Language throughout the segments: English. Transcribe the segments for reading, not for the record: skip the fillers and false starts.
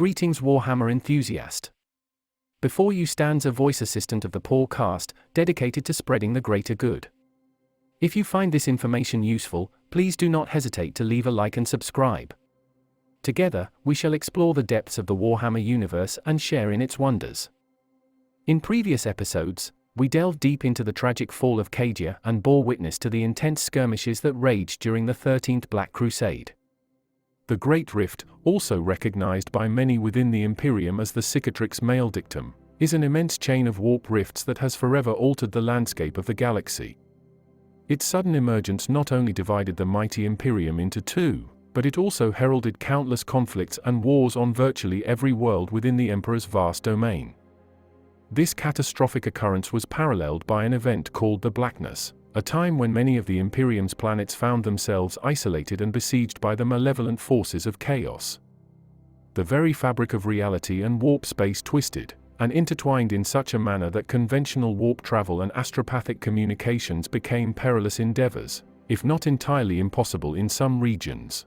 Greetings Warhammer enthusiast. Before you stands a voice assistant of the podcast, dedicated to spreading the greater good. If you find this information useful, please do not hesitate to leave a like and subscribe. Together, we shall explore the depths of the Warhammer universe and share in its wonders. In previous episodes, we delved deep into the tragic fall of Cadia and bore witness to the intense skirmishes that raged during the 13th Black Crusade. The Great Rift, also recognized by many within the Imperium as the cicatrix maledictum, is an immense chain of warp rifts that has forever altered the landscape of the galaxy. Its sudden emergence not only divided the mighty Imperium into two, but it also heralded countless conflicts and wars on virtually every world within the Emperor's vast domain. This catastrophic occurrence was paralleled by an event called the Blackness, a time when many of the Imperium's planets found themselves isolated and besieged by the malevolent forces of chaos. The very fabric of reality and warp space twisted and intertwined in such a manner that conventional warp travel and astropathic communications became perilous endeavors, if not entirely impossible in some regions.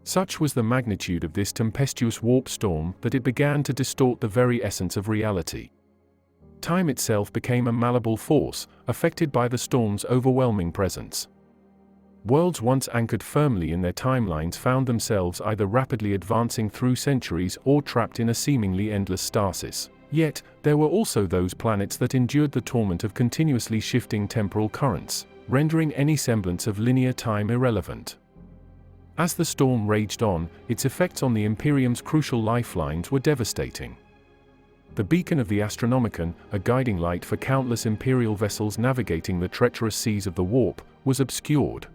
Such was the magnitude of this tempestuous warp storm that it began to distort the very essence of reality. Time itself became a malleable force, affected by the storm's overwhelming presence. Worlds once anchored firmly in their timelines found themselves either rapidly advancing through centuries or trapped in a seemingly endless stasis. Yet, there were also those planets that endured the torment of continuously shifting temporal currents, rendering any semblance of linear time irrelevant. As the storm raged on, its effects on the Imperium's crucial lifelines were devastating. The beacon of the Astronomicon, a guiding light for countless Imperial vessels navigating the treacherous seas of the warp, was obscured.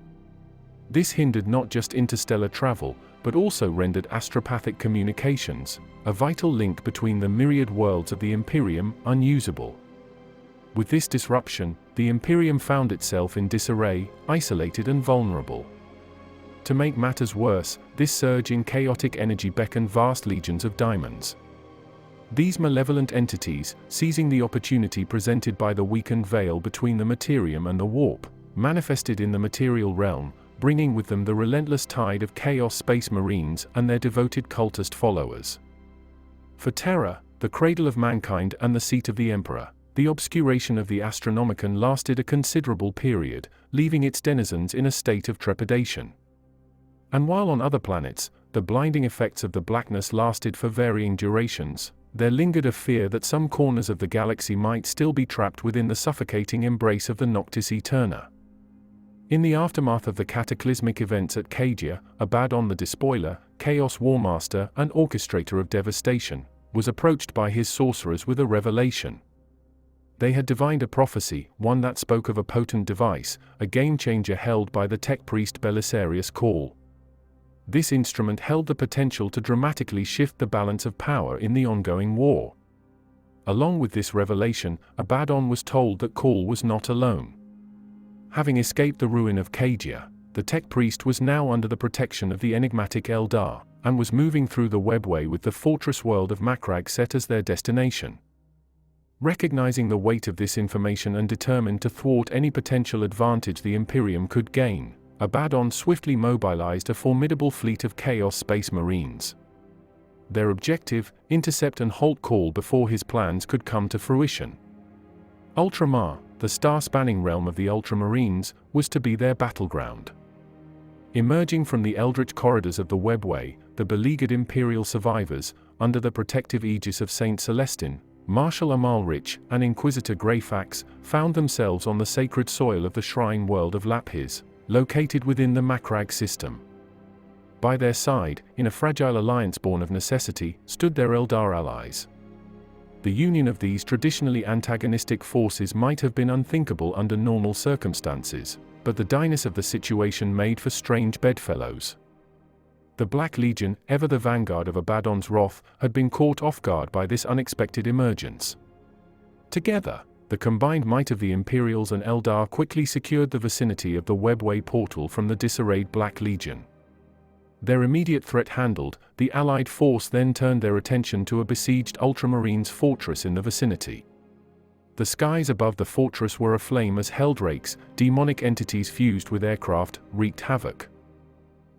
This hindered not just interstellar travel, but also rendered astropathic communications, a vital link between the myriad worlds of the Imperium, unusable. With this disruption, the Imperium found itself in disarray, isolated and vulnerable. To make matters worse, this surge in chaotic energy beckoned vast legions of daimons. These malevolent entities, seizing the opportunity presented by the weakened veil between the materium and the warp, manifested in the material realm, bringing with them the relentless tide of chaos space marines and their devoted cultist followers. For Terra, the cradle of mankind and the seat of the Emperor, the obscuration of the Astronomicon lasted a considerable period, leaving its denizens in a state of trepidation. And while on other planets, the blinding effects of the blackness lasted for varying durations, there lingered a fear that some corners of the galaxy might still be trapped within the suffocating embrace of the Noctis Aeterna. In the aftermath of the cataclysmic events at Cadia, Abaddon the Despoiler, Chaos Warmaster and Orchestrator of Devastation, was approached by his sorcerers with a revelation. They had divined a prophecy, one that spoke of a potent device, a game-changer held by the tech priest Belisarius Call. This instrument held the potential to dramatically shift the balance of power in the ongoing war. Along with this revelation, Abaddon was told that Call was not alone. Having escaped the ruin of Cadia, the tech priest was now under the protection of the enigmatic Eldar, and was moving through the webway with the fortress world of Macragge set as their destination. Recognizing the weight of this information and determined to thwart any potential advantage the Imperium could gain, Abaddon swiftly mobilized a formidable fleet of Chaos Space Marines. Their objective, intercept and halt Call before his plans could come to fruition. Ultramar, the star-spanning realm of the Ultramarines, was to be their battleground. Emerging from the eldritch corridors of the webway, the beleaguered Imperial survivors, under the protective aegis of Saint Celestin, Marshal Amalrich and Inquisitor Greyfax, found themselves on the sacred soil of the shrine world of Lapis, located within the Macragge system. By their side, in a fragile alliance born of necessity, stood their Eldar allies. The union of these traditionally antagonistic forces might have been unthinkable under normal circumstances, but the dire of the situation made for strange bedfellows. The Black Legion, ever the vanguard of Abaddon's wrath, had been caught off guard by this unexpected emergence. Together, the combined might of the Imperials and Eldar quickly secured the vicinity of the webway portal from the disarrayed Black Legion. Their immediate threat handled, the Allied force then turned their attention to a besieged Ultramarines fortress in the vicinity. The skies above the fortress were aflame as Heldrakes, demonic entities fused with aircraft, wreaked havoc.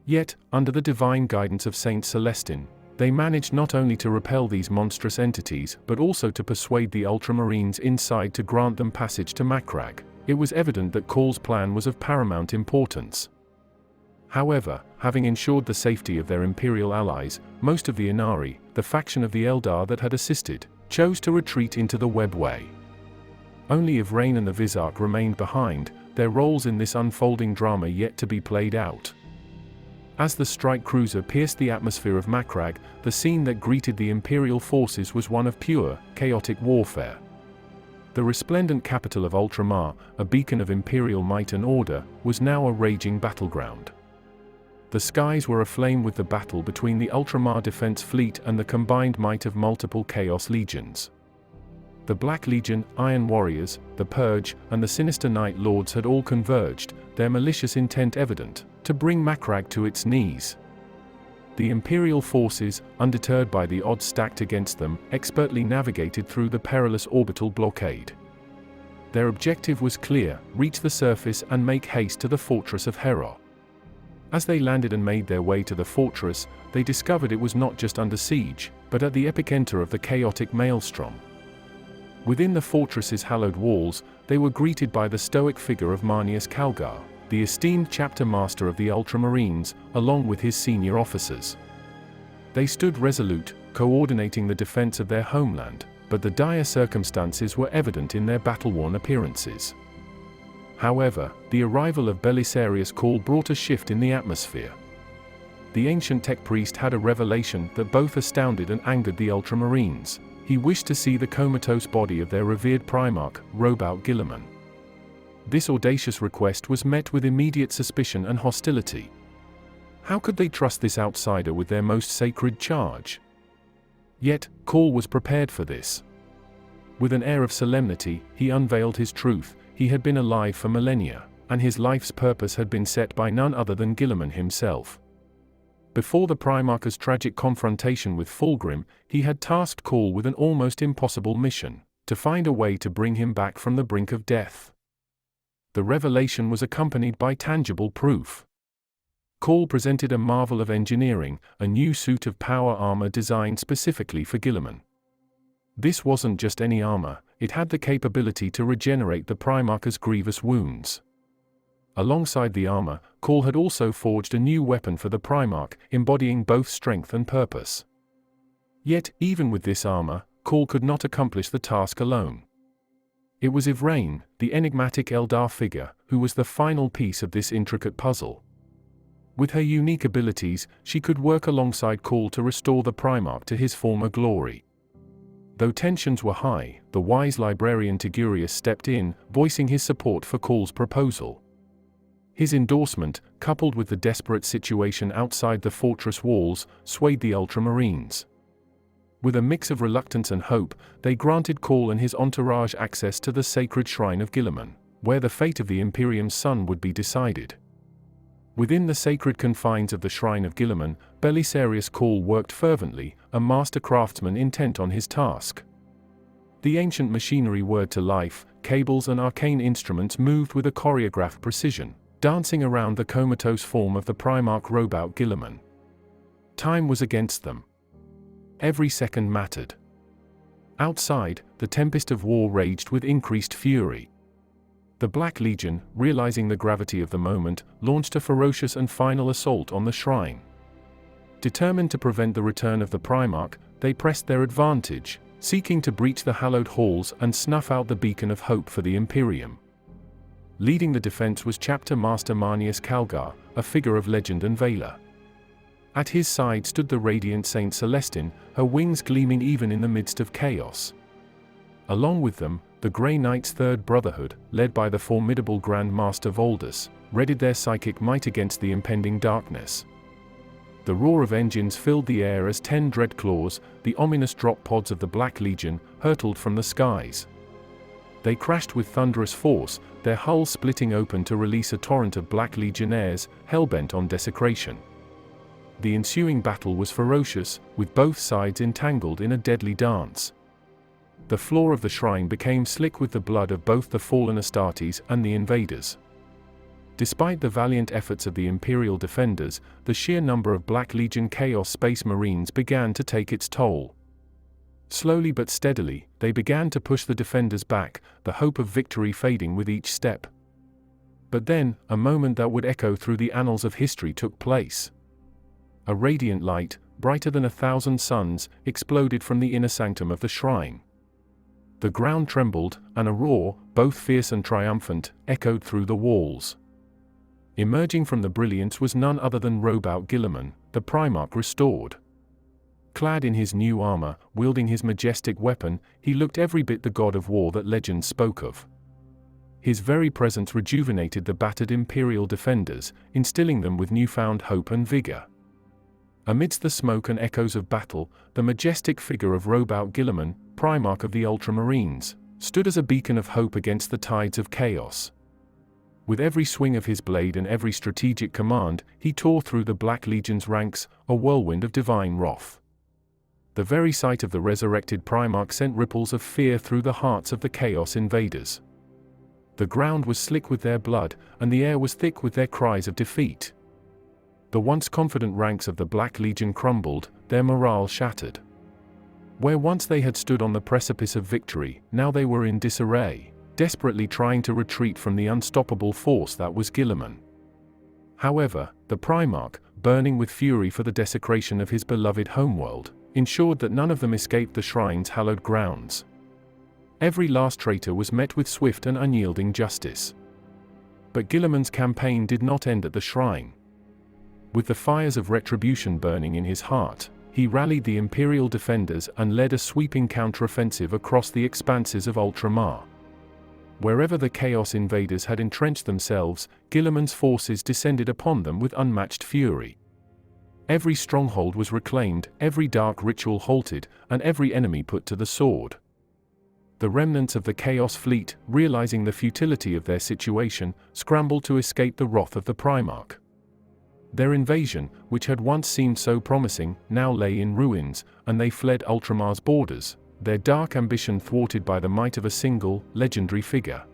Yet, under the divine guidance of Saint Celestin, They managed not only to repel these monstrous entities but also to persuade the Ultramarines inside to grant them passage to Macragge. It was evident that Khorne's plan was of paramount importance. However, having ensured the safety of their Imperial allies, most of the Inari, the faction of the Eldar that had assisted, chose to retreat into the webway. Only Yvraine and the Vizarch remained behind, their roles in this unfolding drama yet to be played out. As the strike cruiser pierced the atmosphere of Macragge, the scene that greeted the Imperial forces was one of pure, chaotic warfare. The resplendent capital of Ultramar, a beacon of Imperial might and order, was now a raging battleground. The skies were aflame with the battle between the Ultramar defense fleet and the combined might of multiple Chaos Legions. The Black Legion, Iron Warriors, the Purge, and the Sinister Night Lords had all converged, their malicious intent evident, to bring Macragge to its knees. The Imperial forces, undeterred by the odds stacked against them, expertly navigated through the perilous orbital blockade. Their objective was clear: reach the surface and make haste to the fortress of Hera. As they landed and made their way to the fortress, they discovered it was not just under siege, but at the epicenter of the chaotic maelstrom. Within the fortress's hallowed walls, they were greeted by the stoic figure of Marneus Calgar, the esteemed chapter master of the Ultramarines, along with his senior officers. They stood resolute, coordinating the defense of their homeland, but the dire circumstances were evident in their battle-worn appearances. However, the arrival of Belisarius Cawl brought a shift in the atmosphere. The ancient tech priest had a revelation that both astounded and angered the Ultramarines. He wished to see the comatose body of their revered Primarch, Roboute Guilliman. This audacious request was met with immediate suspicion and hostility. How could they trust this outsider with their most sacred charge? Yet, Cawl was prepared for this. With an air of solemnity, he unveiled his truth. He had been alive for millennia, and his life's purpose had been set by none other than Guilliman himself. Before the Primarch's tragic confrontation with Fulgrim, he had tasked Cawl with an almost impossible mission: to find a way to bring him back from the brink of death. The revelation was accompanied by tangible proof. Cawl presented a marvel of engineering, a new suit of power armor designed specifically for Guilliman. This wasn't just any armor, it had the capability to regenerate the Primarch's grievous wounds. Alongside the armor, Cawl had also forged a new weapon for the Primarch, embodying both strength and purpose. Yet, even with this armor, Cawl could not accomplish the task alone. It was Yvraine, the enigmatic Eldar figure, who was the final piece of this intricate puzzle. With her unique abilities, she could work alongside Cawl to restore the Primarch to his former glory. Though tensions were high, the wise librarian Tigurius stepped in, voicing his support for Cawl's proposal. His endorsement, coupled with the desperate situation outside the fortress walls, swayed the Ultramarines. With a mix of reluctance and hope, they granted Cawl and his entourage access to the sacred shrine of Guilliman, where the fate of the Imperium's son would be decided. Within the sacred confines of the shrine of Guilliman, Belisarius Cawl worked fervently, a master craftsman intent on his task. The ancient machinery whirred to life, cables and arcane instruments moved with a choreographed precision, dancing around the comatose form of the Primarch Roboute Guilliman. Time was against them. Every second mattered. Outside, the tempest of war raged with increased fury. The Black Legion, realizing the gravity of the moment, launched a ferocious and final assault on the shrine. Determined to prevent the return of the Primarch, they pressed their advantage, seeking to breach the hallowed halls and snuff out the beacon of hope for the Imperium. Leading the defense was Chapter Master Marneus Calgar, a figure of legend and valor. At his side stood the radiant Saint Celestine, her wings gleaming even in the midst of chaos. Along with them, the Grey Knight's Third Brotherhood, led by the formidable Grand Master Voldus, readied their psychic might against the impending darkness. The roar of engines filled the air as 10 Dreadclaws, the ominous drop pods of the Black Legion, hurtled from the skies. They crashed with thunderous force, their hulls splitting open to release a torrent of Black Legionnaires, hell-bent on desecration. The ensuing battle was ferocious, with both sides entangled in a deadly dance. The floor of the shrine became slick with the blood of both the fallen Astartes and the invaders. Despite the valiant efforts of the Imperial defenders, the sheer number of Black Legion Chaos Space Marines began to take its toll. Slowly but steadily, they began to push the defenders back, the hope of victory fading with each step. But then, a moment that would echo through the annals of history took place. A radiant light, brighter than 1,000 suns, exploded from the inner sanctum of the shrine. The ground trembled, and a roar, both fierce and triumphant, echoed through the walls. Emerging from the brilliance was none other than Roboute Guilliman, the Primarch restored. Clad in his new armor, wielding his majestic weapon, he looked every bit the god of war that legends spoke of. His very presence rejuvenated the battered Imperial defenders, instilling them with newfound hope and vigor. Amidst the smoke and echoes of battle, the majestic figure of Roboute Guilliman, Primarch of the Ultramarines, stood as a beacon of hope against the tides of chaos. With every swing of his blade and every strategic command, he tore through the Black Legion's ranks, a whirlwind of divine wrath. The very sight of the resurrected Primarch sent ripples of fear through the hearts of the Chaos invaders. The ground was slick with their blood, and the air was thick with their cries of defeat. The once confident ranks of the Black Legion crumbled, their morale shattered. Where once they had stood on the precipice of victory, now they were in disarray, desperately trying to retreat from the unstoppable force that was Guilliman. However, the Primarch, burning with fury for the desecration of his beloved homeworld, ensured that none of them escaped the shrine's hallowed grounds. Every last traitor was met with swift and unyielding justice. But Guilliman's campaign did not end at the shrine. With the fires of retribution burning in his heart, he rallied the Imperial defenders and led a sweeping counteroffensive across the expanses of Ultramar. Wherever the Chaos invaders had entrenched themselves, Guilliman's forces descended upon them with unmatched fury. Every stronghold was reclaimed, every dark ritual halted, and every enemy put to the sword. The remnants of the Chaos fleet, realizing the futility of their situation, scrambled to escape the wrath of the Primarch. Their invasion, which had once seemed so promising, now lay in ruins, and they fled Ultramar's borders, their dark ambition thwarted by the might of a single, legendary figure.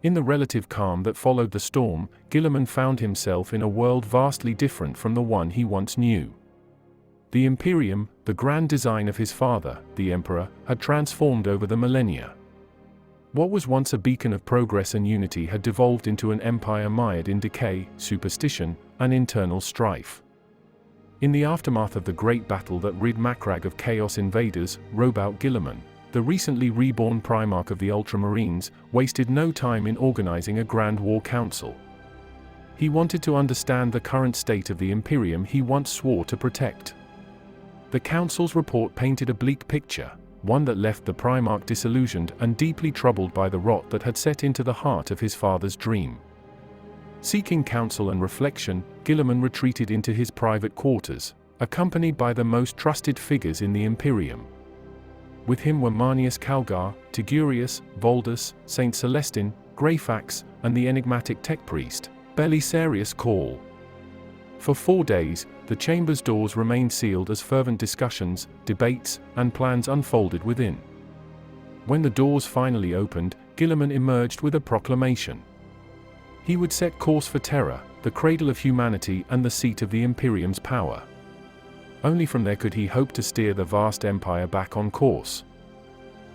In the relative calm that followed the storm, Guilliman found himself in a world vastly different from the one he once knew. The Imperium, the grand design of his father, the Emperor, had transformed over the millennia. What was once a beacon of progress and unity had devolved into an empire mired in decay, superstition, and internal strife. In the aftermath of the great battle that rid Macragge of Chaos invaders, Roboute Guilliman, the recently reborn Primarch of the Ultramarines, wasted no time in organizing a grand war council. He wanted to understand the current state of the Imperium he once swore to protect. The council's report painted a bleak picture, one that left the Primarch disillusioned and deeply troubled by the rot that had set into the heart of his father's dream. Seeking counsel and reflection, Guilliman retreated into his private quarters, accompanied by the most trusted figures in the Imperium. With him were Marnius Calgar, Tigurius, Voldus, Saint Celestin, Greyfax, and the enigmatic tech priest, Belisarius Call. For 4 days, the chamber's doors remained sealed as fervent discussions, debates, and plans unfolded within. When the doors finally opened, Guilliman emerged with a proclamation. He would set course for Terra, the cradle of humanity and the seat of the Imperium's power. Only from there could he hope to steer the vast empire back on course.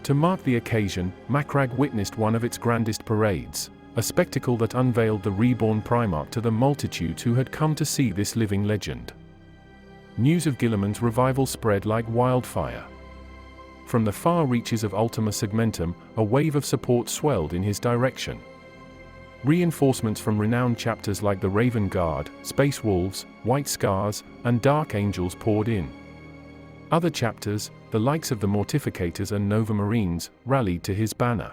To mark the occasion, Macragge witnessed one of its grandest parades, a spectacle that unveiled the reborn Primarch to the multitudes who had come to see this living legend. News of Guilliman's revival spread like wildfire. From the far reaches of Ultima Segmentum, a wave of support swelled in his direction. Reinforcements from renowned chapters like the Raven Guard, Space Wolves, White Scars, and Dark Angels poured in. Other chapters, the likes of the Mortificators and Nova Marines, rallied to his banner.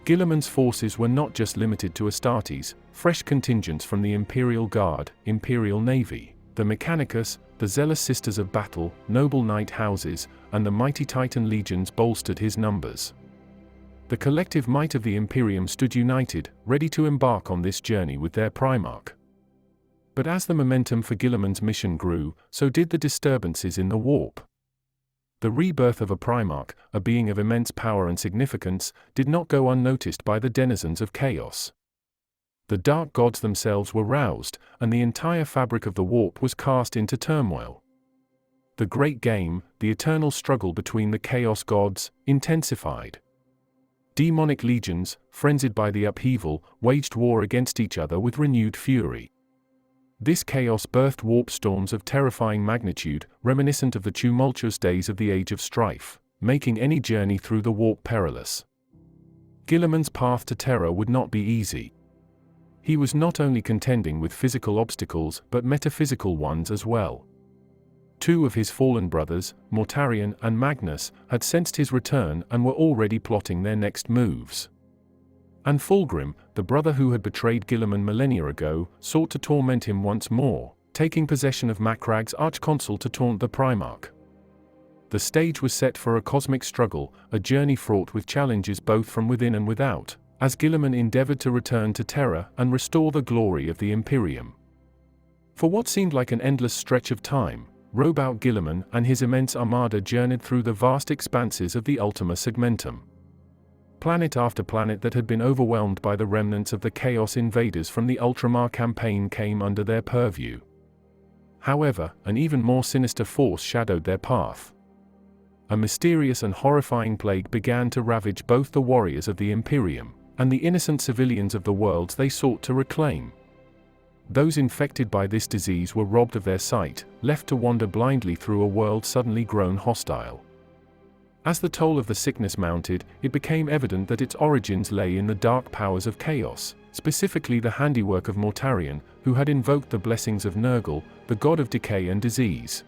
Guilliman's forces were not just limited to Astartes, fresh contingents from the Imperial Guard, Imperial Navy, the Mechanicus, the Zealous Sisters of Battle, Noble Knight Houses, and the mighty Titan legions bolstered his numbers. The collective might of the Imperium stood united, ready to embark on this journey with their Primarch. But as the momentum for Guilliman's mission grew, so did the disturbances in the warp. The rebirth of a Primarch, a being of immense power and significance, did not go unnoticed by the denizens of Chaos. The dark gods themselves were roused, and the entire fabric of the warp was cast into turmoil. The great game, the eternal struggle between the chaos gods, intensified. Demonic legions, frenzied by the upheaval, waged war against each other with renewed fury. This chaos birthed warp storms of terrifying magnitude, reminiscent of the tumultuous days of the Age of Strife, making any journey through the warp perilous. Guilliman's path to Terra would not be easy. He was not only contending with physical obstacles but metaphysical ones as well. Two of his fallen brothers, Mortarion and Magnus, had sensed his return and were already plotting their next moves. And Fulgrim, the brother who had betrayed Guilliman millennia ago, sought to torment him once more, taking possession of Macrag's archconsul to taunt the Primarch. The stage was set for a cosmic struggle, a journey fraught with challenges both from within and without, as Guilliman endeavored to return to Terra and restore the glory of the Imperium. For what seemed like an endless stretch of time, Roboute Guilliman and his immense armada journeyed through the vast expanses of the Ultima Segmentum. Planet after planet that had been overwhelmed by the remnants of the Chaos invaders from the Ultramar Campaign came under their purview. However, an even more sinister force shadowed their path. A mysterious and horrifying plague began to ravage both the warriors of the Imperium and the innocent civilians of the worlds they sought to reclaim. Those infected by this disease were robbed of their sight, left to wander blindly through a world suddenly grown hostile. As the toll of the sickness mounted, it became evident that its origins lay in the dark powers of chaos, specifically the handiwork of Mortarion, who had invoked the blessings of Nurgle, the god of decay and disease.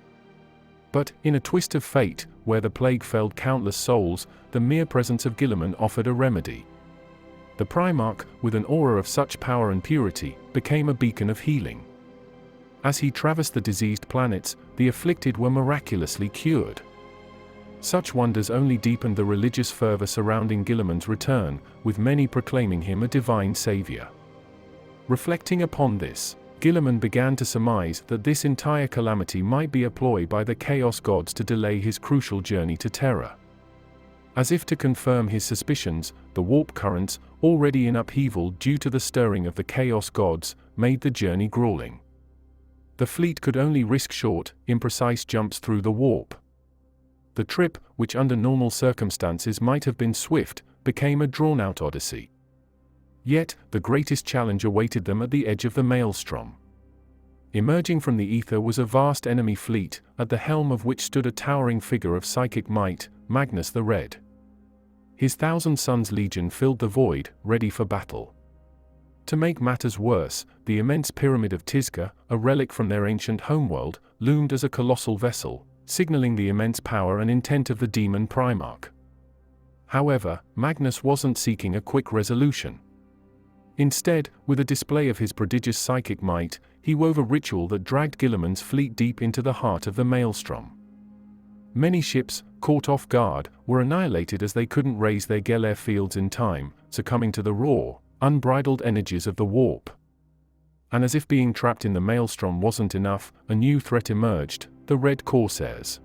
But, in a twist of fate, where the plague felled countless souls, the mere presence of Guilliman offered a remedy. The Primarch, with an aura of such power and purity, became a beacon of healing. As he traversed the diseased planets, the afflicted were miraculously cured. Such wonders only deepened the religious fervor surrounding Guilliman's return, with many proclaiming him a divine savior. Reflecting upon this, Guilliman began to surmise that this entire calamity might be a ploy by the Chaos gods to delay his crucial journey to Terra. As if to confirm his suspicions, the warp currents, already in upheaval due to the stirring of the Chaos gods, made the journey grueling. The fleet could only risk short, imprecise jumps through the warp. The trip, which under normal circumstances might have been swift, became a drawn-out odyssey. Yet, the greatest challenge awaited them at the edge of the maelstrom. Emerging from the ether was a vast enemy fleet, at the helm of which stood a towering figure of psychic might, Magnus the Red. His Thousand Sons Legion filled the void, ready for battle. To make matters worse, the immense pyramid of Tizca, a relic from their ancient homeworld, loomed as a colossal vessel, signaling the immense power and intent of the demon Primarch. However, Magnus wasn't seeking a quick resolution. Instead, with a display of his prodigious psychic might, he wove a ritual that dragged Guilliman's fleet deep into the heart of the maelstrom. Many ships, caught off guard, were annihilated as they couldn't raise their Geller fields in time, succumbing to the raw, unbridled energies of the warp. And as if being trapped in the maelstrom wasn't enough, a new threat emerged, the Red Corsairs.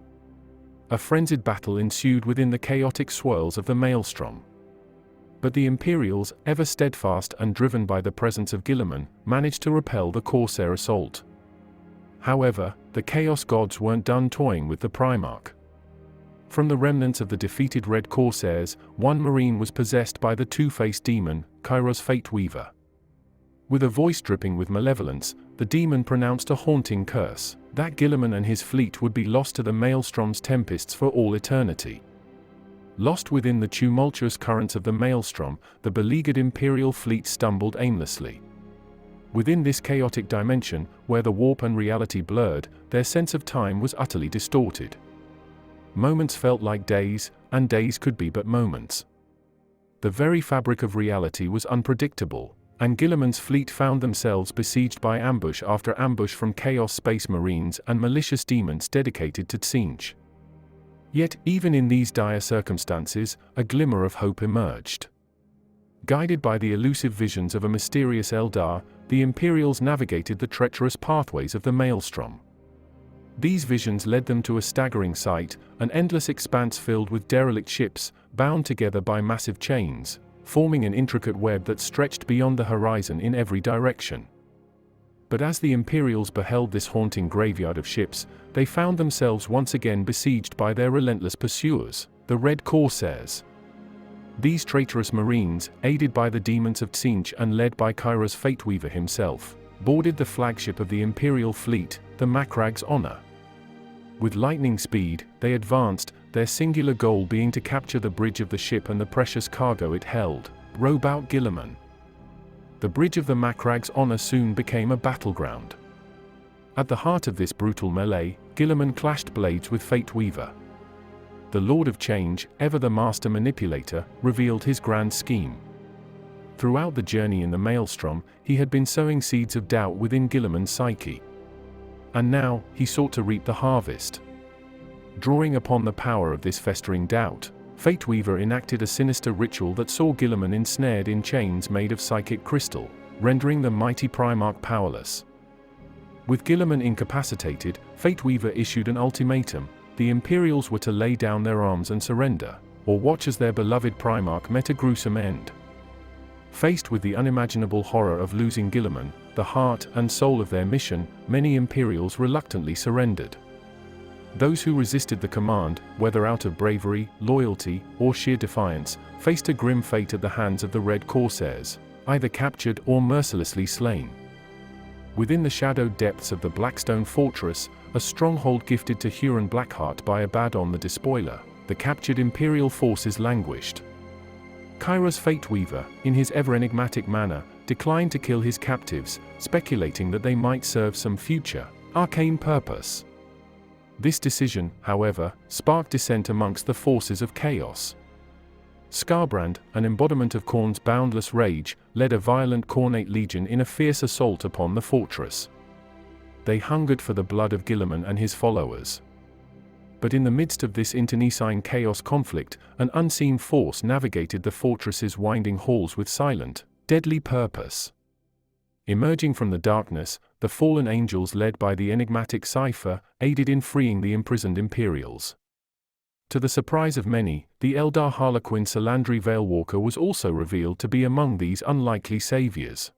A frenzied battle ensued within the chaotic swirls of the maelstrom. But the Imperials, ever steadfast and driven by the presence of Guilliman, managed to repel the Corsair assault. However, the Chaos gods weren't done toying with the Primarch. From the remnants of the defeated Red Corsairs, one Marine was possessed by the two-faced demon, Kairos Fate Weaver. With a voice dripping with malevolence, the demon pronounced a haunting curse, that Guilliman and his fleet would be lost to the maelstrom's tempests for all eternity. Lost within the tumultuous currents of the maelstrom, the beleaguered Imperial fleet stumbled aimlessly. Within this chaotic dimension, where the warp and reality blurred, their sense of time was utterly distorted. Moments felt like days, and days could be but moments. The very fabric of reality was unpredictable, and Guilliman's fleet found themselves besieged by ambush after ambush from Chaos Space Marines and malicious demons dedicated to Tsinch. Yet, even in these dire circumstances, a glimmer of hope emerged. Guided by the elusive visions of a mysterious Eldar, the Imperials navigated the treacherous pathways of the maelstrom. These visions led them to a staggering sight, an endless expanse filled with derelict ships, bound together by massive chains, forming an intricate web that stretched beyond the horizon in every direction. But as the Imperials beheld this haunting graveyard of ships, they found themselves once again besieged by their relentless pursuers, the Red Corsairs. These traitorous Marines, aided by the demons of Tzeentch and led by Kyra's Fateweaver himself, boarded the flagship of the Imperial fleet, the Macrag's Honor. With lightning speed, they advanced, their singular goal being to capture the bridge of the ship and the precious cargo it held, Roboute Guilliman. The bridge of the Macrag's Honor soon became a battleground. At the heart of this brutal melee, Guilliman clashed blades with Fateweaver. The Lord of Change, ever the master manipulator, revealed his grand scheme. Throughout the journey in the Maelstrom, he had been sowing seeds of doubt within Guilliman's psyche. And now, he sought to reap the harvest. Drawing upon the power of this festering doubt, Fateweaver enacted a sinister ritual that saw Guilliman ensnared in chains made of psychic crystal, rendering the mighty Primarch powerless. With Guilliman incapacitated, Fateweaver issued an ultimatum: the Imperials were to lay down their arms and surrender, or watch as their beloved Primarch met a gruesome end. Faced with the unimaginable horror of losing Guilliman, the heart and soul of their mission, many Imperials reluctantly surrendered. Those who resisted the command, whether out of bravery, loyalty, or sheer defiance, faced a grim fate at the hands of the Red Corsairs, either captured or mercilessly slain. Within the shadowed depths of the Blackstone Fortress, a stronghold gifted to Huron Blackheart by Abaddon the Despoiler, the captured Imperial forces languished. Kyra's Fateweaver, in his ever-enigmatic manner, declined to kill his captives, speculating that they might serve some future, arcane purpose. This decision, however, sparked dissent amongst the forces of chaos. Skarbrand, an embodiment of Khorne's boundless rage, led a violent Khornate legion in a fierce assault upon the fortress. They hungered for the blood of Guilliman and his followers. But in the midst of this internecine chaos conflict, an unseen force navigated the fortress's winding halls with silent, deadly purpose. Emerging from the darkness, the fallen angels led by the enigmatic Cypher, aided in freeing the imprisoned Imperials. To the surprise of many, the Eldar Harlequin Salandri Veilwalker was also revealed to be among these unlikely saviors.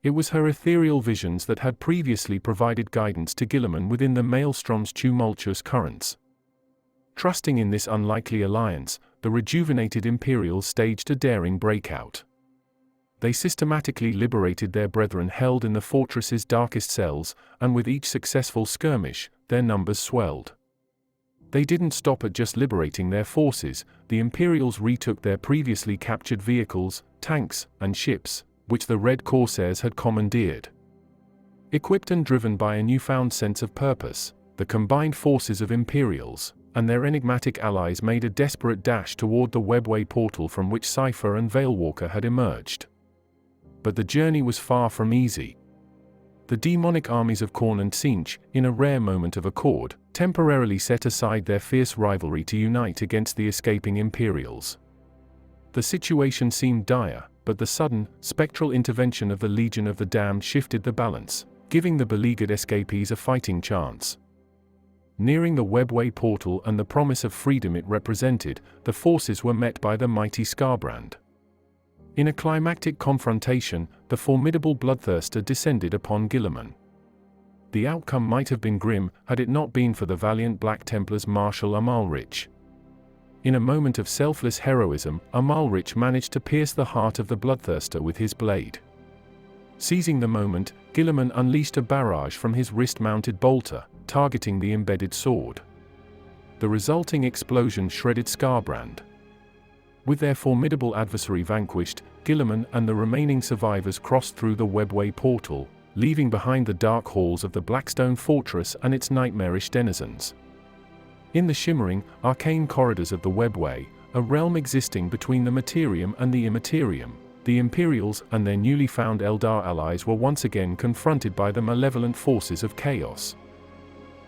It was her ethereal visions that had previously provided guidance to Guilliman within the Maelstrom's tumultuous currents. Trusting in this unlikely alliance, the rejuvenated Imperials staged a daring breakout. They systematically liberated their brethren held in the fortress's darkest cells, and with each successful skirmish, their numbers swelled. They didn't stop at just liberating their forces. The Imperials retook their previously captured vehicles, tanks, and ships, which the Red Corsairs had commandeered. Equipped and driven by a newfound sense of purpose, the combined forces of Imperials and their enigmatic allies made a desperate dash toward the webway portal from which Cypher and Veilwalker had emerged. But the journey was far from easy. The demonic armies of Khorne and Tzeentch, in a rare moment of accord, temporarily set aside their fierce rivalry to unite against the escaping Imperials. The situation seemed dire, but the sudden, spectral intervention of the Legion of the Damned shifted the balance, giving the beleaguered escapees a fighting chance. Nearing the webway portal and the promise of freedom it represented, the forces were met by the mighty Skarbrand. In a climactic confrontation, the formidable bloodthirster descended upon Guilliman. The outcome might have been grim, had it not been for the valiant Black Templars Marshal Amalric. In a moment of selfless heroism, Amalric managed to pierce the heart of the bloodthirster with his blade. Seizing the moment, Guilliman unleashed a barrage from his wrist-mounted bolter, targeting the embedded sword. The resulting explosion shredded Skarbrand. With their formidable adversary vanquished, Guilliman and the remaining survivors crossed through the webway portal, leaving behind the dark halls of the Blackstone Fortress and its nightmarish denizens. In the shimmering, arcane corridors of the webway, a realm existing between the Materium and the Immaterium, the Imperials and their newly found Eldar allies were once again confronted by the malevolent forces of chaos.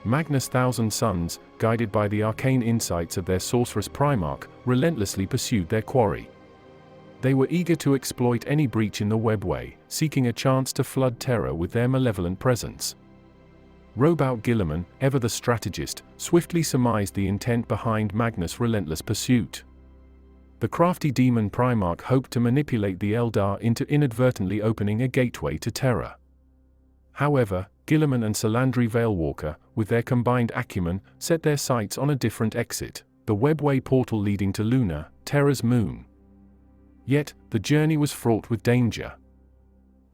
Magnus Thousand Suns, guided by the arcane insights of their sorceress Primarch, relentlessly pursued their quarry. They were eager to exploit any breach in the webway, seeking a chance to flood terror with their malevolent presence. Roboute Guilliman, ever the strategist, swiftly surmised the intent behind Magnus' relentless pursuit. The crafty demon Primarch hoped to manipulate the Eldar into inadvertently opening a gateway to Terra. However, Guilliman and Salandri Veilwalker, with their combined acumen, set their sights on a different exit, the webway portal leading to Luna, Terra's moon. Yet, the journey was fraught with danger.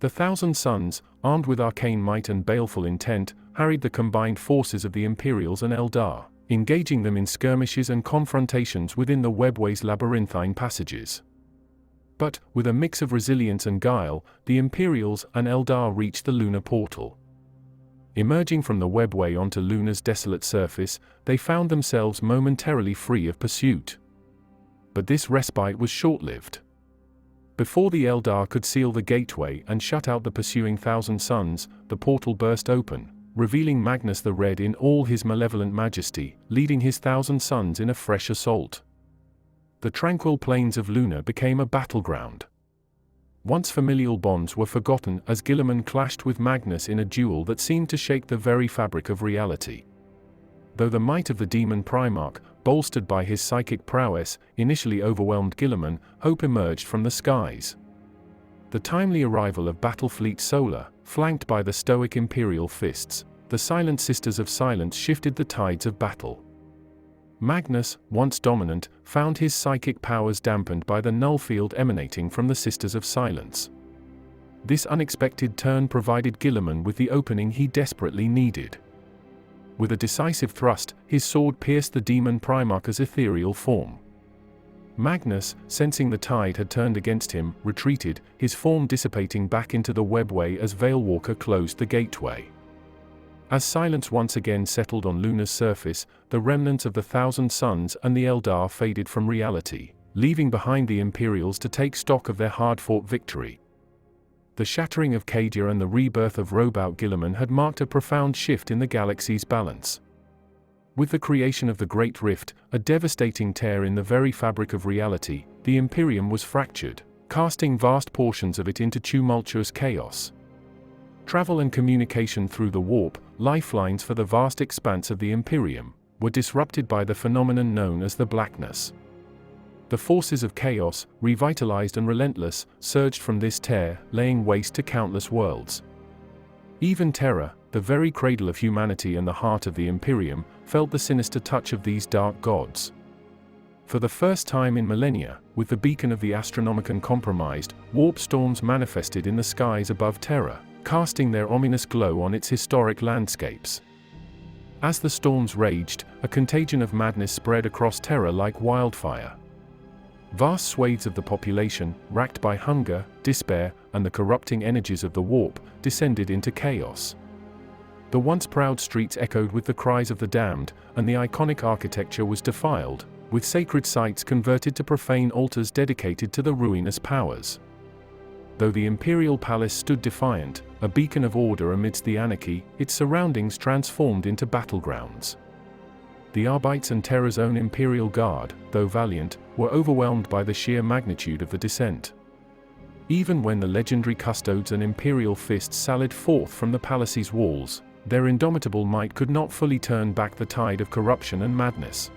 The Thousand Suns, armed with arcane might and baleful intent, harried the combined forces of the Imperials and Eldar, engaging them in skirmishes and confrontations within the webway's labyrinthine passages. But, with a mix of resilience and guile, the Imperials and Eldar reached the lunar portal. Emerging from the webway onto Luna's desolate surface, they found themselves momentarily free of pursuit. But this respite was short-lived. Before the Eldar could seal the gateway and shut out the pursuing Thousand Suns, the portal burst open, revealing Magnus the Red in all his malevolent majesty, leading his Thousand Suns in a fresh assault. The tranquil plains of Luna became a battleground. Once familial bonds were forgotten as Guilliman clashed with Magnus in a duel that seemed to shake the very fabric of reality. Though the might of the demon Primarch, bolstered by his psychic prowess, initially overwhelmed Guilliman, hope emerged from the skies. The timely arrival of Battlefleet Solar, flanked by the stoic Imperial fists, the Silent Sisters of Silence shifted the tides of battle. Magnus, once dominant, found his psychic powers dampened by the null field emanating from the Sisters of Silence. This unexpected turn provided Guilliman with the opening he desperately needed. With a decisive thrust, his sword pierced the demon Primarch's ethereal form. Magnus, sensing the tide had turned against him, retreated, his form dissipating back into the webway as Veilwalker closed the gateway. As silence once again settled on Luna's surface, the remnants of the Thousand Suns and the Eldar faded from reality, leaving behind the Imperials to take stock of their hard-fought victory. The shattering of Cadia and the rebirth of Roboute Guilliman had marked a profound shift in the galaxy's balance. With the creation of the Great Rift, a devastating tear in the very fabric of reality, the Imperium was fractured, casting vast portions of it into tumultuous chaos. Travel and communication through the warp, lifelines for the vast expanse of the Imperium, were disrupted by the phenomenon known as the Blackness. The forces of chaos, revitalized and relentless, surged from this tear, laying waste to countless worlds. Even Terra, the very cradle of humanity and the heart of the Imperium, felt the sinister touch of these dark gods. For the first time in millennia, with the beacon of the Astronomicon compromised, warp storms manifested in the skies above Terra, casting their ominous glow on its historic landscapes. As the storms raged, a contagion of madness spread across Terra like wildfire. Vast swathes of the population, racked by hunger, despair, and the corrupting energies of the warp, descended into chaos. The once proud streets echoed with the cries of the damned, and the iconic architecture was defiled, with sacred sites converted to profane altars dedicated to the ruinous powers. Though the Imperial Palace stood defiant, a beacon of order amidst the anarchy, its surroundings transformed into battlegrounds. The Arbites and Terra's own Imperial Guard, though valiant, were overwhelmed by the sheer magnitude of the descent. Even when the legendary Custodes and Imperial Fists sallied forth from the palace's walls, their indomitable might could not fully turn back the tide of corruption and madness.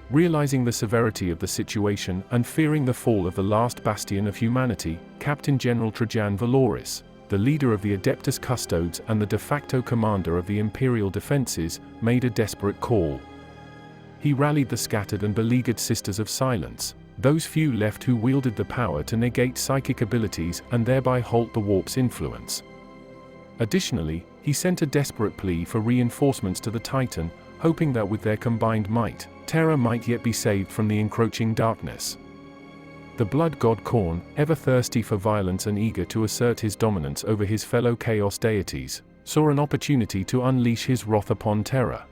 Realizing the severity of the situation and fearing the fall of the last bastion of humanity, Captain General Trajan Valoris, the leader of the Adeptus Custodes and the de facto commander of the Imperial defenses, made a desperate call. He rallied the scattered and beleaguered Sisters of Silence, those few left who wielded the power to negate psychic abilities and thereby halt the warp's influence. Additionally, he sent a desperate plea for reinforcements to the Titan, hoping that with their combined might, Terra might yet be saved from the encroaching darkness. The blood god Khorne, ever thirsty for violence and eager to assert his dominance over his fellow chaos deities, saw an opportunity to unleash his wrath upon Terra.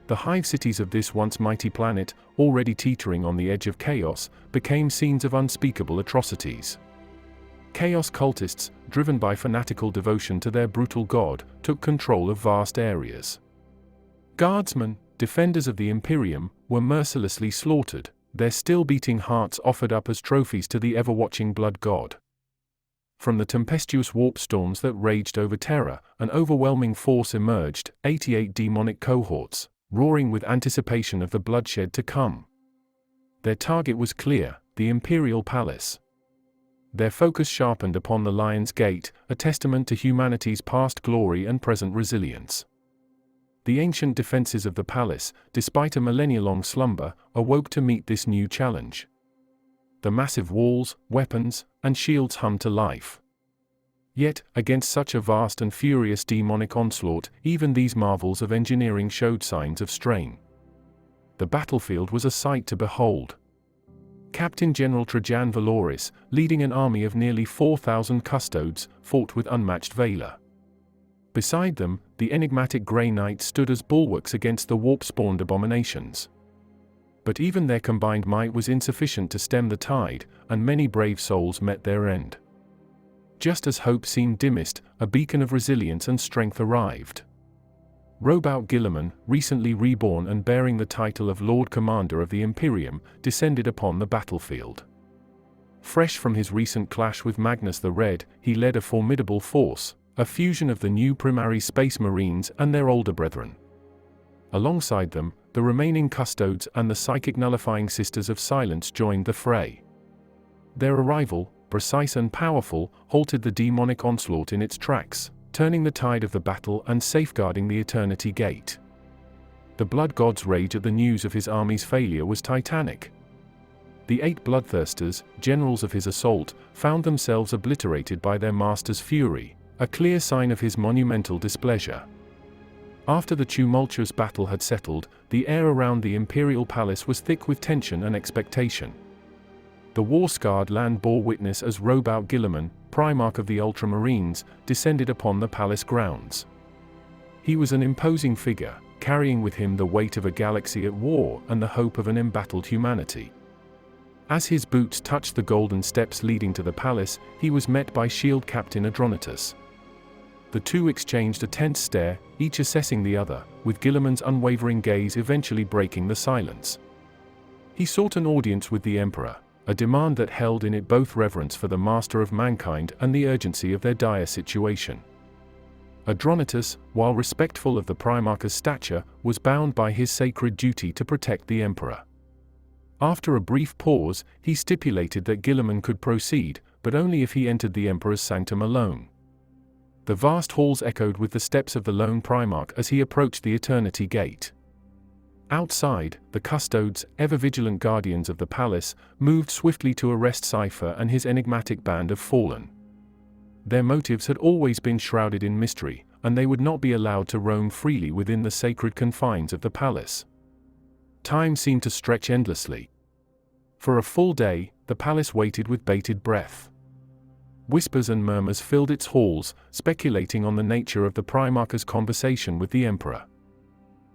The hive cities of this once mighty planet, already teetering on the edge of chaos, became scenes of unspeakable atrocities. Chaos cultists, driven by fanatical devotion to their brutal god, took control of vast areas. Guardsmen, defenders of the Imperium, were mercilessly slaughtered, their still-beating hearts offered up as trophies to the ever-watching blood god. From the tempestuous warp storms that raged over Terra, an overwhelming force emerged, 88 demonic cohorts, roaring with anticipation of the bloodshed to come. Their target was clear, the Imperial Palace. Their focus sharpened upon the Lion's Gate, a testament to humanity's past glory and present resilience. The ancient defenses of the palace, despite a millennia-long slumber, awoke to meet this new challenge. The massive walls, weapons, and shields hummed to life. Yet, against such a vast and furious demonic onslaught, even these marvels of engineering showed signs of strain. The battlefield was a sight to behold. Captain General Trajan Valoris, leading an army of nearly 4,000 custodes, fought with unmatched valor. Beside them, the enigmatic Grey Knights stood as bulwarks against the warp-spawned abominations. But even their combined might was insufficient to stem the tide, and many brave souls met their end. Just as hope seemed dimmest, a beacon of resilience and strength arrived. Roboute Guilliman, recently reborn and bearing the title of Lord Commander of the Imperium, descended upon the battlefield. Fresh from his recent clash with Magnus the Red, he led a formidable force, a fusion of the new Primarch Space Marines and their older brethren. Alongside them, the remaining Custodes and the Psychic Nullifying Sisters of Silence joined the fray. Their arrival, precise and powerful, halted the demonic onslaught in its tracks, turning the tide of the battle and safeguarding the Eternity Gate. The Blood God's rage at the news of his army's failure was titanic. The 8 bloodthirsters, generals of his assault, found themselves obliterated by their master's fury, a clear sign of his monumental displeasure. After the tumultuous battle had settled, the air around the Imperial Palace was thick with tension and expectation. The war-scarred land bore witness as Roboute Guilliman, Primarch of the Ultramarines, descended upon the palace grounds. He was an imposing figure, carrying with him the weight of a galaxy at war and the hope of an embattled humanity. As his boots touched the golden steps leading to the palace, he was met by Shield Captain Adronitus. The two exchanged a tense stare, each assessing the other, with Guilliman's unwavering gaze eventually breaking the silence. He sought an audience with the Emperor, a demand that held in it both reverence for the master of mankind and the urgency of their dire situation. Adronitus, while respectful of the Primarch's stature, was bound by his sacred duty to protect the Emperor. After a brief pause, he stipulated that Guilliman could proceed, but only if he entered the Emperor's sanctum alone. The vast halls echoed with the steps of the lone Primarch as he approached the Eternity Gate. Outside, the Custodes, ever-vigilant guardians of the palace, moved swiftly to arrest Cypher and his enigmatic band of fallen. Their motives had always been shrouded in mystery, and they would not be allowed to roam freely within the sacred confines of the palace. Time seemed to stretch endlessly. For a full day, the palace waited with bated breath. Whispers and murmurs filled its halls, speculating on the nature of the Primarch's conversation with the Emperor.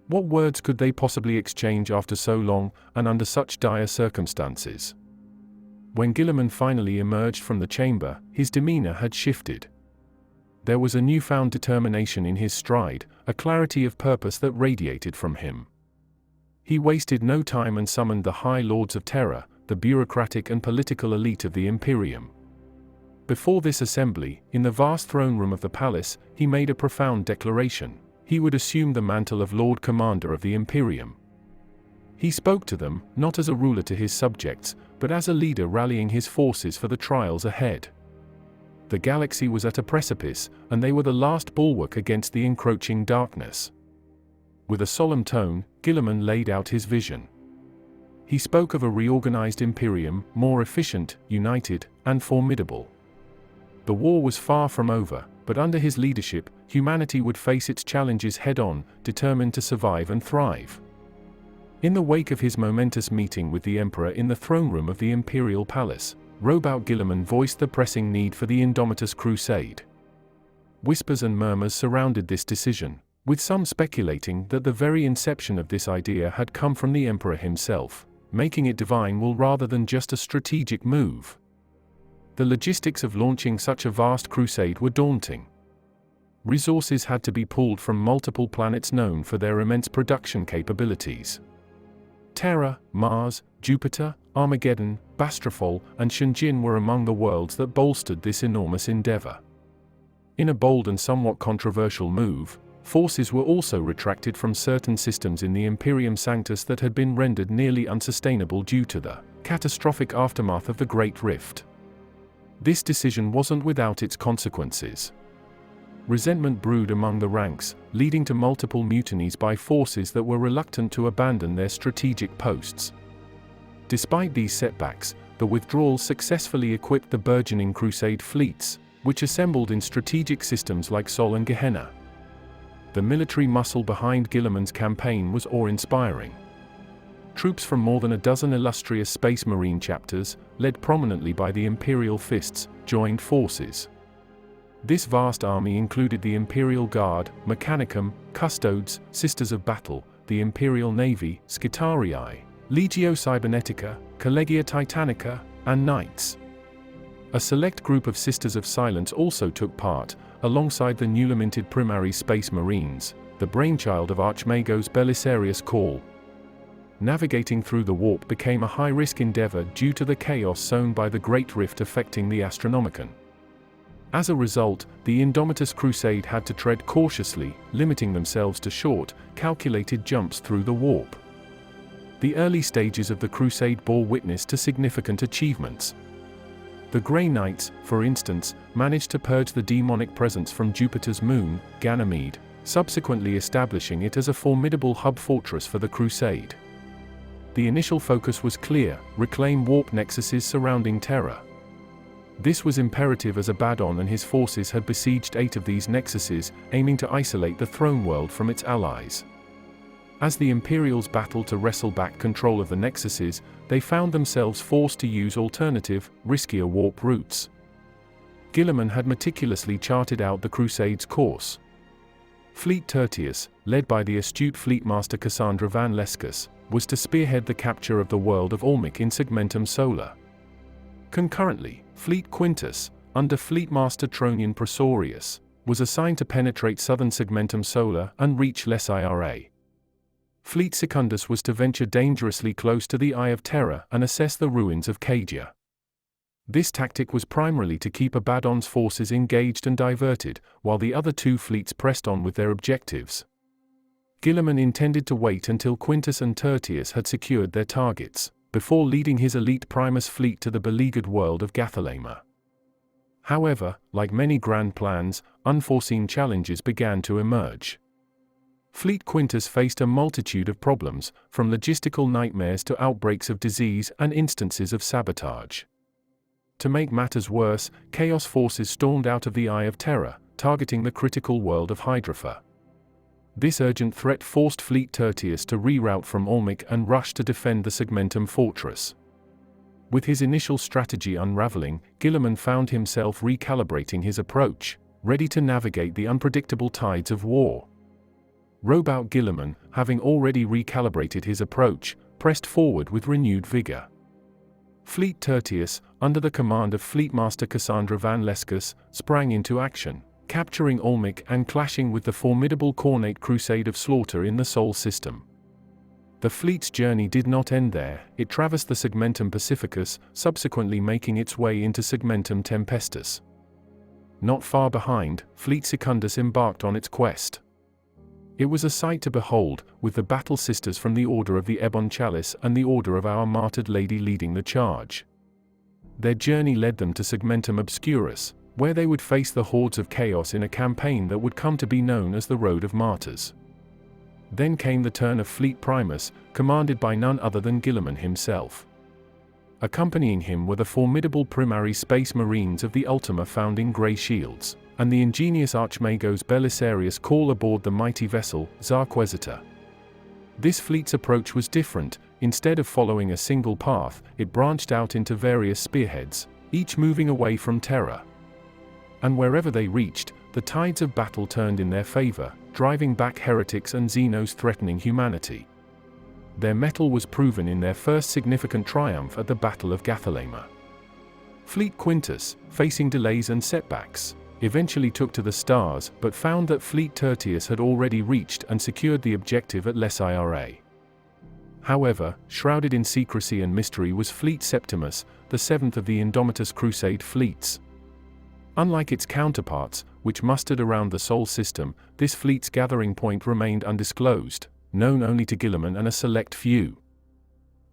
What words could they possibly exchange after so long, and under such dire circumstances? When Guilliman finally emerged from the chamber, his demeanor had shifted. There was a newfound determination in his stride, a clarity of purpose that radiated from him. He wasted no time and summoned the High Lords of Terror, the bureaucratic and political elite of the Imperium. Before this assembly, in the vast throne room of the palace, he made a profound declaration. He would assume the mantle of Lord Commander of the Imperium. He spoke to them, not as a ruler to his subjects, but as a leader rallying his forces for the trials ahead. The galaxy was at a precipice, and they were the last bulwark against the encroaching darkness. With a solemn tone, Guilliman laid out his vision. He spoke of a reorganized Imperium, more efficient, united, and formidable. The war was far from over, but under his leadership, humanity would face its challenges head-on, determined to survive and thrive. In the wake of his momentous meeting with the Emperor in the throne room of the Imperial Palace, Roboute Guilliman voiced the pressing need for the Indomitus Crusade. Whispers and murmurs surrounded this decision, with some speculating that the very inception of this idea had come from the Emperor himself, making it divine will rather than just a strategic move. The logistics of launching such a vast crusade were daunting. Resources had to be pulled from multiple planets known for their immense production capabilities. Terra, Mars, Jupiter, Armageddon, Bastrafol, and Shunjin were among the worlds that bolstered this enormous endeavor. In a bold and somewhat controversial move, forces were also retracted from certain systems in the Imperium Sanctus that had been rendered nearly unsustainable due to the catastrophic aftermath of the Great Rift. This decision wasn't without its consequences. Resentment brewed among the ranks, leading to multiple mutinies by forces that were reluctant to abandon their strategic posts. Despite these setbacks, the withdrawal successfully equipped the burgeoning Crusade fleets, which assembled in strategic systems like Sol and Gehenna. The military muscle behind Guilliman's campaign was awe-inspiring. Troops from more than a dozen illustrious Space Marine chapters, led prominently by the Imperial Fists, joined forces. This vast army included the Imperial Guard, Mechanicum, Custodes, Sisters of Battle, the Imperial Navy, Scitarii, Legio Cybernetica, Collegia Titanica, and Knights. A select group of Sisters of Silence also took part, alongside the newly minted Primarch Space Marines, the brainchild of Archmagos Belisarius Call. Navigating through the warp became a high-risk endeavor due to the chaos sown by the Great Rift affecting the Astronomicon. As a result, the Indomitus Crusade had to tread cautiously, limiting themselves to short, calculated jumps through the warp. The early stages of the Crusade bore witness to significant achievements. The Grey Knights, for instance, managed to purge the demonic presence from Jupiter's moon, Ganymede, subsequently establishing it as a formidable hub fortress for the Crusade. The initial focus was clear: reclaim warp nexuses surrounding Terra. This was imperative as Abaddon and his forces had besieged 8 of these nexuses, aiming to isolate the throne world from its allies. As the Imperials battled to wrestle back control of the nexuses, they found themselves forced to use alternative, riskier warp routes. Guilliman had meticulously charted out the Crusade's course. Fleet Tertius, led by the astute Fleetmaster Cassandra van Lescus, was to spearhead the capture of the world of Olmec in Segmentum Solar. Concurrently, Fleet Quintus, under Fleetmaster Tronian Prosorius, was assigned to penetrate southern Segmentum Solar and reach Les Ira. Fleet Secundus was to venture dangerously close to the Eye of Terror and assess the ruins of Cadia. This tactic was primarily to keep Abaddon's forces engaged and diverted, while the other 2 fleets pressed on with their objectives. Guilliman intended to wait until Quintus and Tertius had secured their targets, before leading his elite Primus fleet to the beleaguered world of Gathalema. However, like many grand plans, unforeseen challenges began to emerge. Fleet Quintus faced a multitude of problems, from logistical nightmares to outbreaks of disease and instances of sabotage. To make matters worse, Chaos forces stormed out of the Eye of Terror, targeting the critical world of Hydrafa. This urgent threat forced Fleet Tertius to reroute from Olmec and rush to defend the Segmentum fortress. With his initial strategy unraveling, Guilliman found himself recalibrating his approach, ready to navigate the unpredictable tides of war. Roboute Guilliman, having already recalibrated his approach, pressed forward with renewed vigor. Fleet Tertius, under the command of Fleetmaster Cassandra van Lescus, sprang into action, capturing Olmec and clashing with the formidable Cornate Crusade of Slaughter in the Sol system. The fleet's journey did not end there. It traversed the Segmentum Pacificus, subsequently making its way into Segmentum Tempestus. Not far behind, Fleet Secundus embarked on its quest. It was a sight to behold, with the battle sisters from the Order of the Ebon Chalice and the Order of Our Martyred Lady leading the charge. Their journey led them to Segmentum Obscurus, where they would face the hordes of chaos in a campaign that would come to be known as the Road of Martyrs. Then came the turn of Fleet Primus, commanded by none other than Guilliman himself. Accompanying him were the formidable Primarch Space Marines of the Ultima founding Grey Shields, and the ingenious Archmagos Belisarius Call aboard the mighty vessel, Zarquezita. This fleet's approach was different. Instead of following a single path, it branched out into various spearheads, each moving away from Terra. And wherever they reached, the tides of battle turned in their favor, driving back heretics and Xenos threatening humanity. Their mettle was proven in their first significant triumph at the Battle of Gathalema. Fleet Quintus, facing delays and setbacks, eventually took to the stars but found that Fleet Tertius had already reached and secured the objective at Les Ira. However, shrouded in secrecy and mystery was Fleet Septimus, the 7th of the Indomitus Crusade fleets. Unlike its counterparts, which mustered around the Sol system, this fleet's gathering point remained undisclosed, known only to Guilliman and a select few.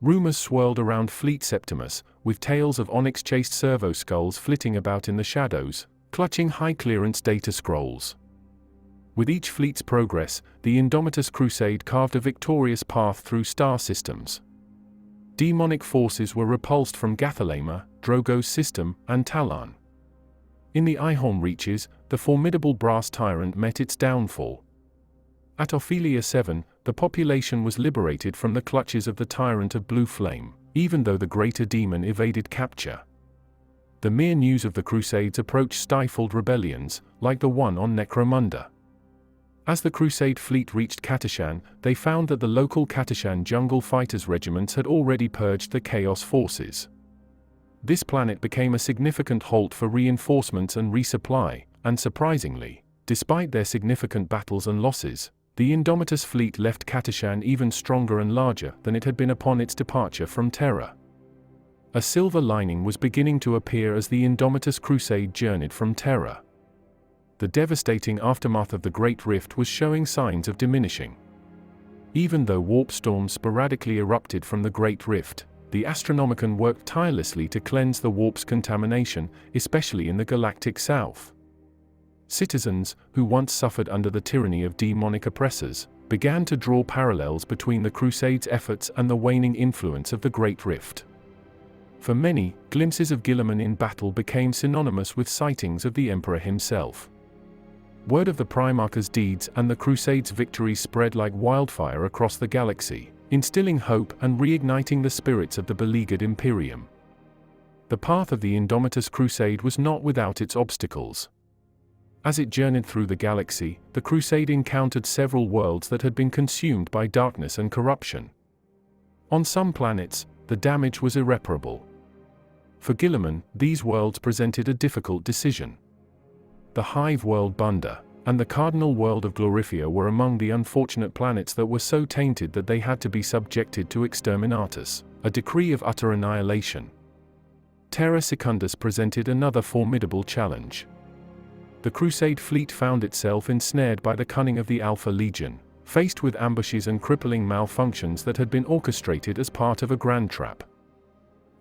Rumors swirled around Fleet Septimus, with tales of onyx-chased servo skulls flitting about in the shadows, clutching high-clearance data scrolls. With each fleet's progress, the Indomitus Crusade carved a victorious path through star systems. Demonic forces were repulsed from Gathalema, Drogo's system, and Talon. In the Ihorn reaches, the formidable brass tyrant met its downfall. At Ophelia 7, the population was liberated from the clutches of the tyrant of Blue Flame, even though the greater demon evaded capture. The mere news of the Crusades' approach stifled rebellions, like the one on Necromunda. As the Crusade fleet reached Katashan, they found that the local Katashan jungle fighters regiments had already purged the Chaos forces. This planet became a significant halt for reinforcements and resupply, and surprisingly, despite their significant battles and losses, the Indomitus fleet left Katashan even stronger and larger than it had been upon its departure from Terra. A silver lining was beginning to appear as the Indomitus Crusade journeyed from Terra. The devastating aftermath of the Great Rift was showing signs of diminishing. Even though warp storms sporadically erupted from the Great Rift, the Astronomicon worked tirelessly to cleanse the warp's contamination, especially in the galactic south. Citizens, who once suffered under the tyranny of demonic oppressors, began to draw parallels between the Crusade's efforts and the waning influence of the Great Rift. For many, glimpses of Guilliman in battle became synonymous with sightings of the Emperor himself. Word of the Primarch's deeds and the Crusade's victories spread like wildfire across the galaxy, instilling hope and reigniting the spirits of the beleaguered Imperium. The path of the Indomitus Crusade was not without its obstacles. As it journeyed through the galaxy, the Crusade encountered several worlds that had been consumed by darkness and corruption. On some planets, the damage was irreparable. For Guilliman, these worlds presented a difficult decision. The Hive world Bunda, and the Cardinal world of Glorifia were among the unfortunate planets that were so tainted that they had to be subjected to exterminatus, a decree of utter annihilation. Terra Secundus presented another formidable challenge. The Crusade fleet found itself ensnared by the cunning of the Alpha Legion, faced with ambushes and crippling malfunctions that had been orchestrated as part of a grand trap.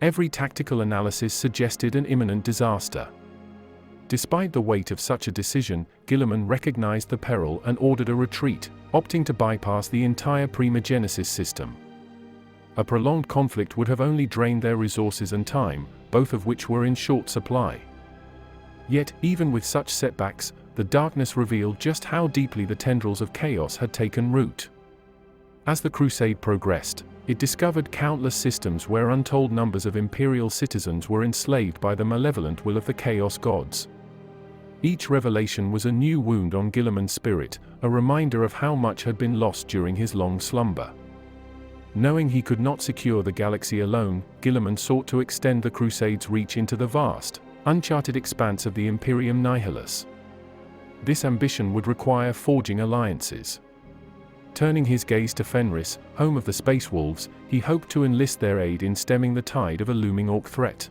Every tactical analysis suggested an imminent disaster. Despite the weight of such a decision, Guilliman recognized the peril and ordered a retreat, opting to bypass the entire Primogenesis system. A prolonged conflict would have only drained their resources and time, both of which were in short supply. Yet, even with such setbacks, the darkness revealed just how deeply the tendrils of chaos had taken root. As the Crusade progressed, it discovered countless systems where untold numbers of Imperial citizens were enslaved by the malevolent will of the Chaos Gods. Each revelation was a new wound on Guilliman's spirit, a reminder of how much had been lost during his long slumber. Knowing he could not secure the galaxy alone, Guilliman sought to extend the Crusade's reach into the vast, uncharted expanse of the Imperium Nihilus. This ambition would require forging alliances. Turning his gaze to Fenris, home of the Space Wolves, he hoped to enlist their aid in stemming the tide of a looming Orc threat.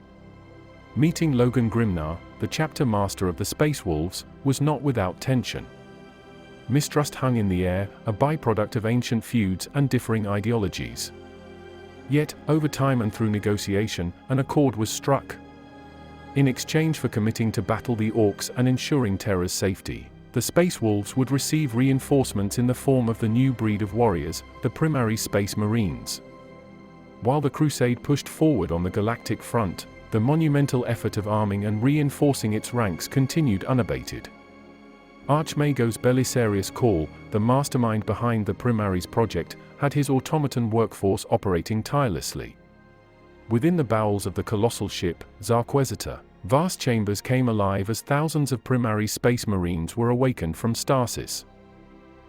Meeting Logan Grimnar, the chapter master of the Space Wolves, was not without tension. Mistrust hung in the air, a byproduct of ancient feuds and differing ideologies. Yet, over time and through negotiation, an accord was struck. In exchange for committing to battle the Orcs and ensuring Terra's safety, the Space Wolves would receive reinforcements in the form of the new breed of warriors, the Primarch Space Marines. While the Crusade pushed forward on the galactic front, the monumental effort of arming and reinforcing its ranks continued unabated. Archmagos Belisarius Call, the mastermind behind the Primaries project, had his automaton workforce operating tirelessly. Within the bowels of the colossal ship, Zarquesitor, vast chambers came alive as thousands of Primarch Space Marines were awakened from stasis.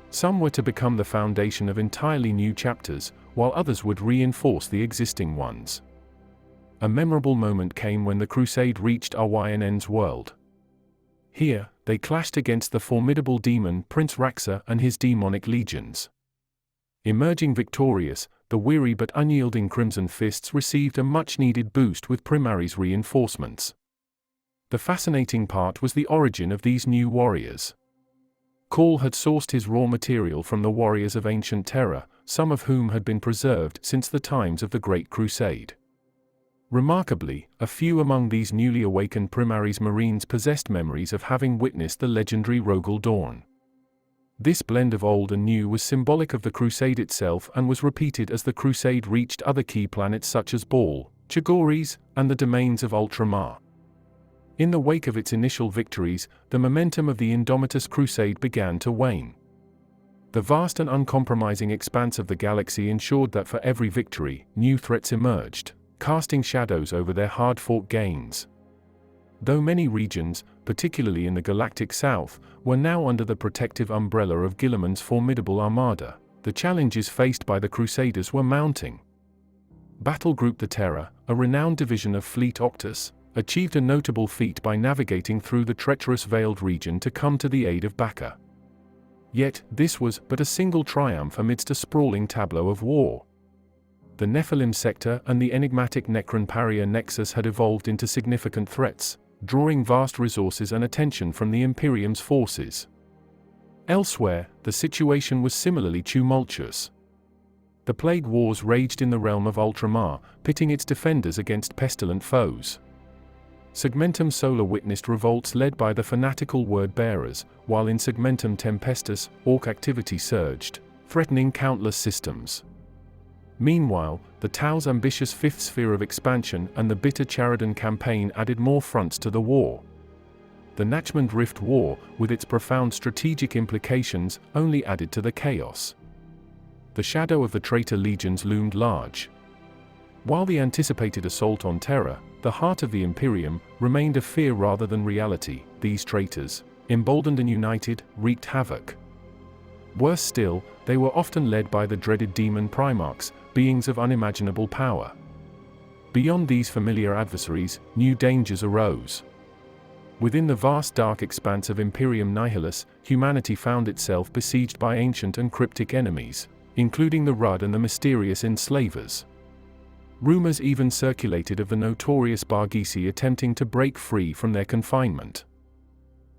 Some were to become the foundation of entirely new chapters, while others would reinforce the existing ones. A memorable moment came when the Crusade reached Arwynn's world. Here, they clashed against the formidable demon Prince Raxa and his demonic legions. Emerging victorious, the weary but unyielding Crimson Fists received a much-needed boost with Primary's reinforcements. The fascinating part was the origin of these new warriors. Caul had sourced his raw material from the warriors of ancient Terra, some of whom had been preserved since the times of the Great Crusade. Remarkably, a few among these newly awakened Primaries Marines possessed memories of having witnessed the legendary Rogal Dawn. This blend of old and new was symbolic of the Crusade itself and was repeated as the Crusade reached other key planets such as Baal, Chagores, and the domains of Ultramar. In the wake of its initial victories, the momentum of the Indomitus Crusade began to wane. The vast and uncompromising expanse of the galaxy ensured that for every victory, new threats emerged, casting shadows over their hard-fought gains. Though many regions, particularly in the galactic south, were now under the protective umbrella of Guilliman's formidable armada, the challenges faced by the Crusaders were mounting. Battle Group the Terra, a renowned division of Fleet Octus, achieved a notable feat by navigating through the treacherous veiled region to come to the aid of Bacca. Yet, this was but a single triumph amidst a sprawling tableau of war. The Nephilim sector and the enigmatic Necron-Paria nexus had evolved into significant threats, drawing vast resources and attention from the Imperium's forces. Elsewhere, the situation was similarly tumultuous. The Plague Wars raged in the realm of Ultramar, pitting its defenders against pestilent foes. Segmentum Solar witnessed revolts led by the fanatical Word-bearers, while in Segmentum Tempestus, Orc activity surged, threatening countless systems. Meanwhile, the Tau's ambitious fifth sphere of expansion and the bitter Charadon campaign added more fronts to the war. The Nachmund Rift War, with its profound strategic implications, only added to the chaos. The shadow of the traitor legions loomed large. While the anticipated assault on Terra, the heart of the Imperium, remained a fear rather than reality, these traitors, emboldened and united, wreaked havoc. Worse still, they were often led by the dreaded demon Primarchs, beings of unimaginable power. Beyond these familiar adversaries, new dangers arose. Within the vast dark expanse of Imperium Nihilus, humanity found itself besieged by ancient and cryptic enemies, including the Rud and the mysterious Enslavers. Rumors even circulated of the notorious Barghisi attempting to break free from their confinement.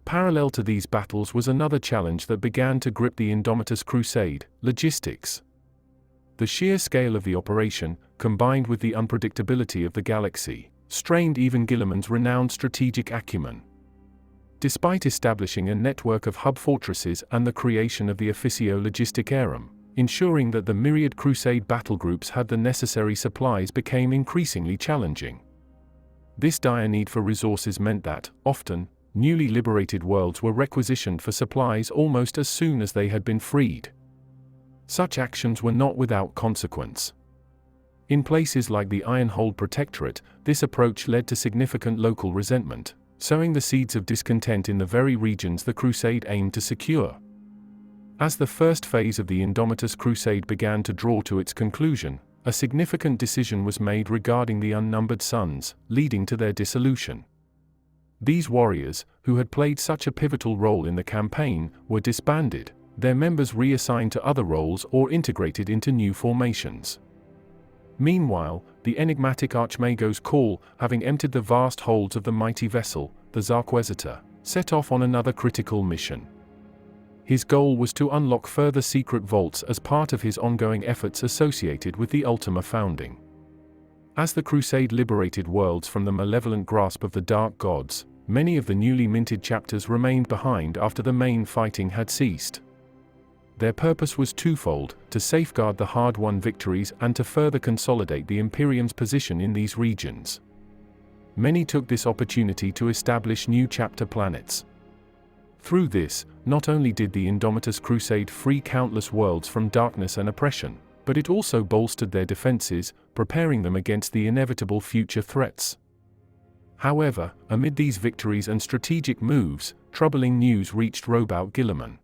Parallel to these battles was another challenge that began to grip the Indomitus Crusade: logistics. The sheer scale of the operation, combined with the unpredictability of the galaxy, strained even Guilliman's renowned strategic acumen. Despite establishing a network of hub fortresses and the creation of the Officio Logisticarum, ensuring that the myriad Crusade battle groups had the necessary supplies became increasingly challenging. This dire need for resources meant that, often, newly liberated worlds were requisitioned for supplies almost as soon as they had been freed. Such actions were not without consequence. In places like the Ironhold Protectorate, this approach led to significant local resentment, sowing the seeds of discontent in the very regions the Crusade aimed to secure. As the first phase of the Indomitus Crusade began to draw to its conclusion, a significant decision was made regarding the unnumbered sons, leading to their dissolution. These warriors, who had played such a pivotal role in the campaign, were disbanded, their members reassigned to other roles or integrated into new formations. Meanwhile, the enigmatic Archmagos Caul, having emptied the vast holds of the mighty vessel, the Zarquesitor, set off on another critical mission. His goal was to unlock further secret vaults as part of his ongoing efforts associated with the Ultima founding. As the Crusade liberated worlds from the malevolent grasp of the Dark Gods, many of the newly minted chapters remained behind after the main fighting had ceased. Their purpose was twofold: to safeguard the hard-won victories and to further consolidate the Imperium's position in these regions. Many took this opportunity to establish new chapter planets. Through this, not only did the Indomitus Crusade free countless worlds from darkness and oppression, but it also bolstered their defenses, preparing them against the inevitable future threats. However, amid these victories and strategic moves, troubling news reached Roboute Guilliman.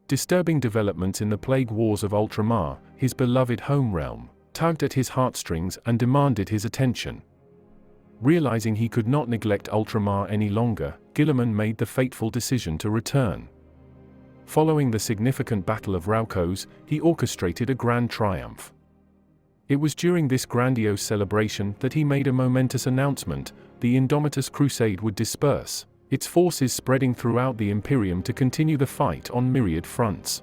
Disturbing developments in the Plague Wars of Ultramar, his beloved home realm, tugged at his heartstrings and demanded his attention. Realizing he could not neglect Ultramar any longer, Guilliman made the fateful decision to return. Following the significant Battle of Raukos, he orchestrated a grand triumph. It was during this grandiose celebration that he made a momentous announcement, the Indomitus Crusade would disperse, its forces spreading throughout the Imperium to continue the fight on myriad fronts.